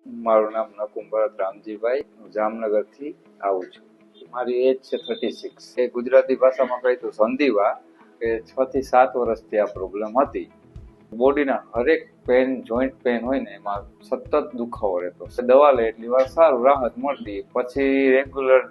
મારું નામ નકુંબર રામજીભાઈ, હું જામનગરથી આવું છું. મારી એજ છે 36. એ ગુજરાતી ભાષામાં કહી તો સંધિવા, કે 6 થી 7 વર્ષથી આ પ્રોબ્લેમ હતી. બોડીના હરેક પેન, જોઈન્ટ પેન હોય ને એમાં સતત દુખાવો રહેતો. દવા લે એટલી વાર સારું, રાહત મળતી, પછી રેગ્યુલર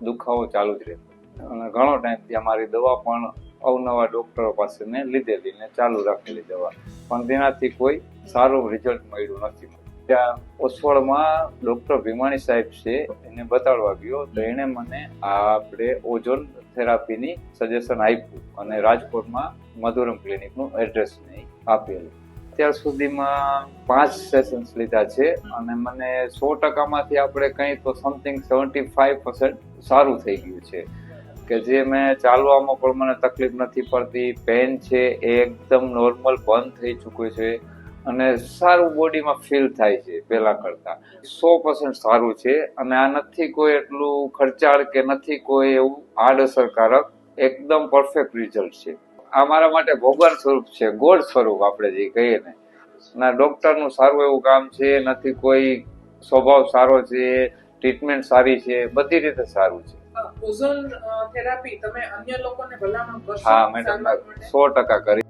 દુખાવો ચાલુ જ રહેતો. અને ઘણો ટાઈમથી અમારી દવા પણ અવનવા ડોક્ટરો પાસે મેં લીધેલી ને ચાલુ રાખેલી દવા, પણ તેનાથી કોઈ સારું રિઝલ્ટ મળ્યું નથી. ત્યાં ઓસવાળમાં ડોક્ટર ભીમાણી સાહેબ છે, એને બતાડવા ગયો તો એને મને આપણે ઓઝોન થેરાપીની સજેશન આપ્યું અને રાજકોટમાં મધુરમ ક્લિનિકનું એડ્રેસ નહીં આપેલું. અત્યાર સુધીમાં 5 સેશન્સ લીધા છે અને મને 100%માંથી આપણે કંઈ તો સમથિંગ 75% સારું થઈ ગયું છે. કે જે મેં ચાલવામાં પણ મને તકલીફ નથી પડતી, પેન છે એ એકદમ નોર્મલ બંધ થઈ ચૂક્યું છે અને સારું બોડીમાં ફીલ થાય છે પહેલા કરતા. 100% સારું છે અને આ નથી કોઈ એટલું ખર્ચાળ કે નથી કોઈ એવું આડઅસરકારક, એકદમ પરફેક્ટ રિઝલ્ટ છે. આ મારા માટે ભગવાન સ્વરૂપ છે, ગોડ સ્વરૂપ આપણે જે કહીએ ને. ના, ડોક્ટરનું સારું એવું કામ છે, નથી કોઈ સ્વભાવ સારો છે, ટ્રીટમેન્ટ સારી છે, બધી રીતે સારું છે. ઓઝોન થેરાપી તમે અન્ય લોકોને ભલામણ કરશો? હા મેડમ, 100% કરી.